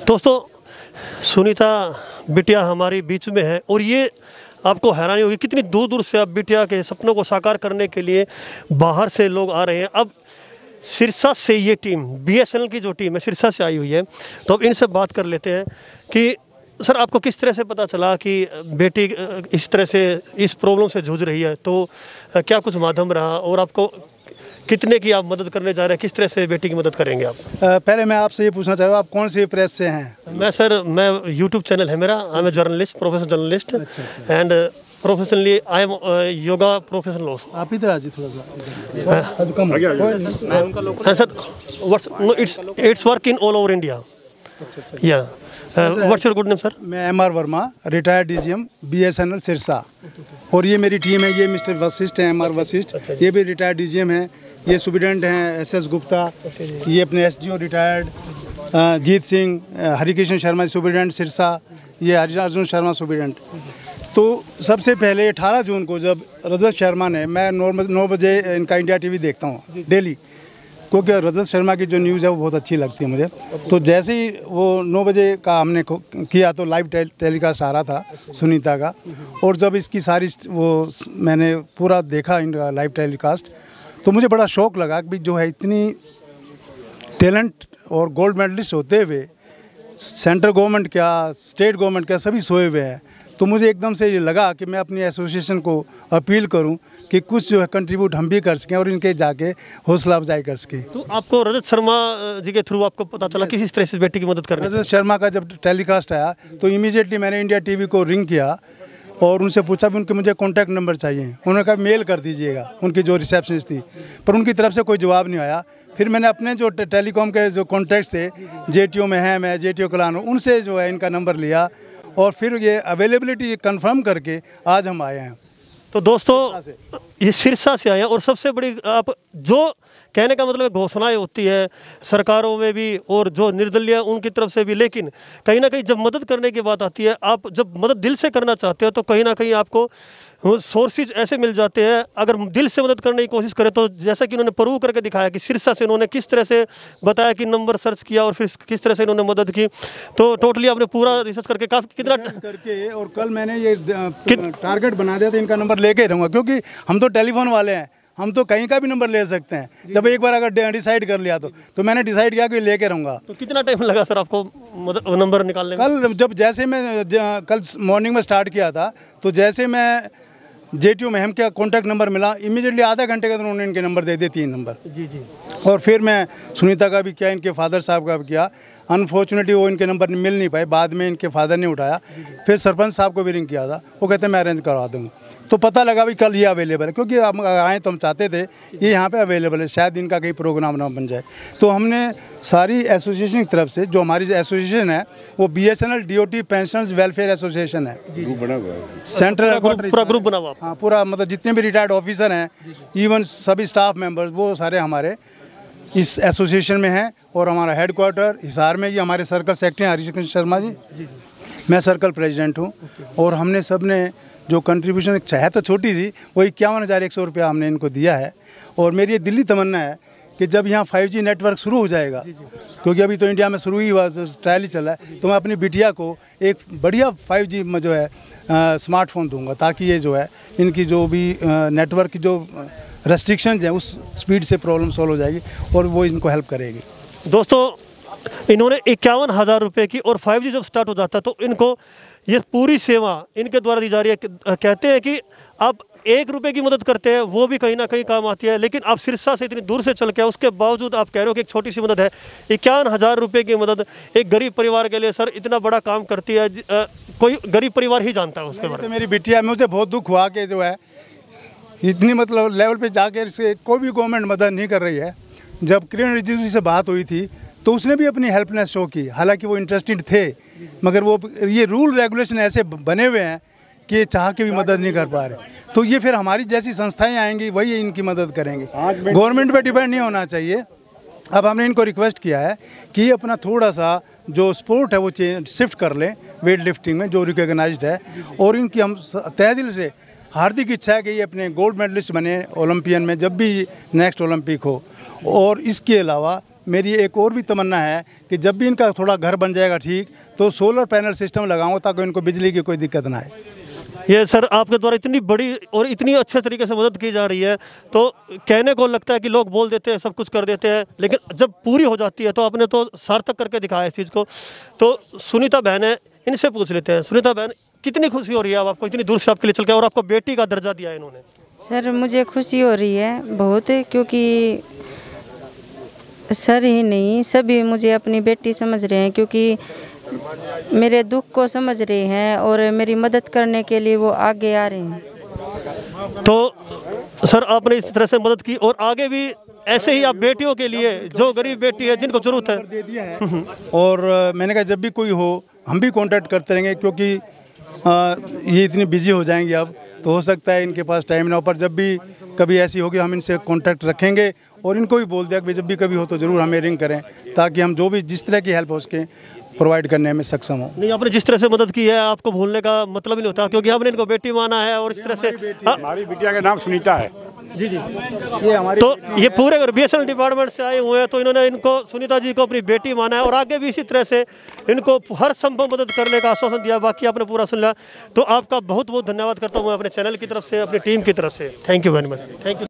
दोस्तों, सुनीता बिटिया हमारी बीच में है और ये आपको हैरानी होगी कितनी दूर दूर से अब बिटिया के सपनों को साकार करने के लिए बाहर से लोग आ रहे हैं। अब सिरसा से ये टीम बीएसएनएल की जो टीम है सिरसा से आई हुई है, तो अब इनसे बात कर लेते हैं कि सर आपको किस तरह से पता चला कि बेटी इस तरह से इस प्रॉब्लम से जूझ रही है, तो क्या कुछ माध्यम रहा और आपको कितने की आप मदद करने जा रहे हैं, किस तरह से बेटी की मदद करेंगे आप? पहले मैं आपसे ये पूछना चाह रहा हूँ, आप कौन सी प्रेस से हैं? मैं यूट्यूब चैनल है मेरा, I am a journalist, professional journalist and professionally I am yoga professional also. आप इधर आ जाइए थोड़ा सा। Sir it's work in all over India. या what's your good name sir? मैं MR Verma, retired DGM BSNL Sirsa. और ये मेरी टीम है, ये मिस्टर वशिष्ठ हैं, एमआर वशिष्ठ, ये भी रिटायर्ड डीजीएम हैं। ये सुप्रिटेंडेंट हैं एसएस गुप्ता, ये अपने एसडीओ रिटायर्ड जीत सिंह, हरिकृष्ण शर्मा सुप्रिटेंडेंट सिरसा, ये अर्जुन शर्मा सुप्रिटेंडेंट। तो सबसे पहले 18 जून को जब रजत शर्मा ने, मैं 9 बजे इनका इंडिया टीवी देखता हूँ डेली, क्योंकि रजत शर्मा की जो न्यूज़ है वो बहुत अच्छी लगती है मुझे। तो जैसे ही वो 9 बजे का हमने किया तो लाइव टेलीकास्ट आ रहा था सुनीता का, और जब इसकी सारी वो मैंने पूरा देखा इनका लाइव टेलीकास्ट, तो मुझे बड़ा शौक़ लगा कि जो है इतनी टैलेंट और गोल्ड मेडलिस्ट होते हुए सेंट्रल गवर्नमेंट क्या स्टेट गवर्नमेंट क्या सभी सोए हुए हैं। तो मुझे एकदम से ये लगा कि मैं अपनी एसोसिएशन को अपील करूं कि कुछ जो है कंट्रीब्यूट हम भी कर सकें और इनके जाके हौसला अफजाई कर सकें। तो आपको रजत शर्मा जी के थ्रू आपको पता चला किस तरह से बेटी की मदद करनी? रजत शर्मा का जब टेलीकास्ट आया तो इमीडिएटली मैंने इंडिया टीवी को रिंग किया और उनसे पूछा भी उनके मुझे कॉन्टैक्ट नंबर चाहिए। उन्होंने कहा मेल कर दीजिएगा, उनकी जो रिसेप्शनिस्ट थी, पर उनकी तरफ से कोई जवाब नहीं आया। फिर मैंने अपने जो टेलीकॉम के जो कॉन्टैक्ट थे, जेटीओ में है, मैं जेटीओ कलान, उनसे जो है इनका नंबर लिया और फिर ये अवेलेबिलिटी कंफर्म करके आज हम आए हैं। तो दोस्तों ये सिरसा से आए हैं और सबसे बड़ी आप जो कहने का मतलब घोषणाएं होती है सरकारों में भी और जो निर्दलीय उनकी तरफ से भी, लेकिन कहीं ना कहीं जब मदद करने की बात आती है, आप जब मदद दिल से करना चाहते हो तो कहीं ना कहीं आपको सोर्सेज ऐसे मिल जाते हैं। अगर दिल से मदद करने की कोशिश करें तो जैसा कि उन्होंने प्रूव करके दिखाया कि सिरसा से उन्होंने किस तरह से बताया कि नंबर सर्च किया और फिर किस तरह से इन्होंने मदद की, तो टोटली आपने पूरा रिसर्च करके काफ़ी कितना करके, और कल मैंने ये टारगेट बना दिया था इनका नंबर लेके रहूँगा, क्योंकि हम तो टेलीफोन वाले हैं, हम तो कहीं का भी नंबर ले सकते हैं। जब एक बार अगर डिसाइड कर लिया तो मैंने डिसाइड किया कि लेके रहूँगा। तो कितना टाइम लगा सर आपको नंबर निकालने में? कल जब जैसे मैं कल मॉर्निंग में स्टार्ट किया था, तो जैसे मैं जेटीओ में हम क्या कॉन्टैक्ट नंबर मिला, इमीडिएटली आधा घंटे के अंदर उन्होंने इनके नंबर दे दिए, 3 नंबर। जी। और फिर मैं सुनीता का भी किया, इनके फादर साहब का भी किया। अनफॉर्चुनेटली वो इनके नंबर मिल नहीं पाए, बाद में इनके फादर ने उठाया। फिर सरपंच साहब को भी रिंग किया था, वो कहते मैं अरेंज करवा दूँगा। तो पता लगा भी कल ये अवेलेबल है, क्योंकि हम आए तो हम चाहते थे ये यहाँ पे अवेलेबल है, शायद इनका कहीं प्रोग्राम ना बन जाए। तो हमने सारी एसोसिएशन की तरफ से, जो हमारी एसोसिएशन है वो BSNL DOT pensioners welfare association है, सेंट्रल पूरा ग्रुप बना हुआ। हाँ पूरा, मतलब जितने भी रिटायर्ड ऑफिसर हैं, इवन सभी स्टाफ मेंबर्स, वो सारे हमारे इस एसोसिएशन में हैं। और हमारा हेडक्वार्टर हिसार में, ये हमारे सर्कल सेक्रेटरी हरिकृष्ण शर्मा जी, मैं सर्कल प्रेसिडेंट हूँ। और हमने सब ने जो कंट्रीब्यूशन चाहे तो छोटी सी, वो 51,100 रुपया हमने इनको दिया है। और मेरी ये दिल्ली तमन्ना है कि जब यहाँ 5G नेटवर्क शुरू हो जाएगा, क्योंकि अभी तो इंडिया में शुरू ही हुआ, ट्रायल ही चला है, तो मैं अपनी बिटिया को एक बढ़िया 5G में जो है स्मार्टफोन दूंगा, ताकि ये जो है इनकी जो भी नेटवर्क की जो रेस्ट्रिक्शंस हैं उस स्पीड से प्रॉब्लम सॉल्व हो जाएगी और वो इनको हेल्प करेगी। दोस्तों इन्होंने 51,000 रुपये की, और 5G जब स्टार्ट हो जाता है तो इनको ये पूरी सेवा इनके द्वारा दी जा रही है। कहते हैं कि आप 1 रुपये की मदद करते हैं वो भी कहीं ना कहीं काम आती है, लेकिन आप सिरसा से इतनी दूर से चल के उसके बावजूद आप कह रहे हो कि एक छोटी सी मदद है। 51,000 रुपये की मदद एक गरीब परिवार के लिए सर इतना बड़ा काम करती है, कोई गरीब परिवार ही जानता है उसके बारे में। मेरी बिटिया, मुझे बहुत दुख हुआ कि जो है इतनी मतलब लेवल पे जाकर से कोई भी गवर्नमेंट मदद नहीं कर रही है। जब किरण रिजिजू से बात हुई थी तो उसने भी अपनी हेल्पनेस शो की, हालांकि वो इंटरेस्टेड थे, मगर वो ये रूल रेगुलेशन ऐसे बने हुए हैं कि चाह के भी मदद नहीं कर पा रहे। तो ये फिर हमारी जैसी संस्थाएं आएंगी वही इनकी मदद करेंगी, गवर्नमेंट पे डिपेंड नहीं होना चाहिए। अब हमने इनको रिक्वेस्ट किया है कि ये अपना थोड़ा सा जो स्पोर्ट है वो शिफ्ट कर लें वेट लिफ्टिंग में, जो रिकॉग्नाइज्ड है। और इनकी हम तहे दिल से हार्दिक इच्छा है कि ये अपने गोल्ड मेडलिस्ट बने ओलंपियन में, जब भी नेक्स्ट ओलंपिक हो। और इसके अलावा मेरी एक और भी तमन्ना है कि जब भी इनका थोड़ा घर बन जाएगा ठीक, तो सोलर पैनल सिस्टम लगाऊँ ताकि इनको बिजली की कोई दिक्कत ना आए। ये सर आपके द्वारा इतनी बड़ी और इतनी अच्छे तरीके से मदद की जा रही है, तो कहने को लगता है कि लोग बोल देते हैं, सब कुछ कर देते हैं, लेकिन जब पूरी हो जाती है तो आपने तो सार्थक करके दिखाया इस चीज़ को। तो सुनीता बहन है, इनसे पूछ लेते हैं। सुनीता बहन, कितनी खुशी हो रही है अब आपको, इतनी दूर से आपके लिए चल के, और आपको बेटी का दर्जा दिया है इन्होंने? सर मुझे खुशी हो रही है बहुत, क्योंकि सर ही नहीं सभी मुझे अपनी बेटी समझ रहे हैं, क्योंकि मेरे दुख को समझ रहे हैं और मेरी मदद करने के लिए वो आगे आ रहे हैं। तो सर आपने इस तरह से मदद की और आगे भी ऐसे ही आप बेटियों के लिए, जो गरीब बेटी है जिनको जरूरत है, दे दिया है। और मैंने कहा जब भी कोई हो हम भी कांटेक्ट करते रहेंगे, क्योंकि ये इतनी बिजी हो जाएंगी अब, तो हो सकता है इनके पास टाइम ना हो, पर जब भी कभी ऐसी होगी हम इनसे कांटेक्ट रखेंगे और इनको भी बोल दिया कि जब भी कभी हो तो ज़रूर हमें रिंग करें, ताकि हम जो भी जिस तरह की हेल्प हो सके प्रोवाइड करने में सक्षम हो। नहीं, आपने जिस तरह से मदद की है आपको भूलने का मतलब ही नहीं होता, क्योंकि हमने इनको बेटी माना है और इस तरह से। हमारी बिटिया का नाम सुनीता है। जी जी, ये हमारी तो ये पूरे BSNL डिपार्टमेंट से आए हुए हैं, तो इन्होंने इनको, सुनीता जी को अपनी बेटी माना है और आगे भी इसी तरह से इनको हर संभव मदद करने का आश्वासन दिया। बाकी आपने पूरा सुन लिया, तो आपका बहुत बहुत धन्यवाद करता हूँ मैं अपने चैनल की तरफ से, अपनी टीम की तरफ से। Thank you very much. Thank you.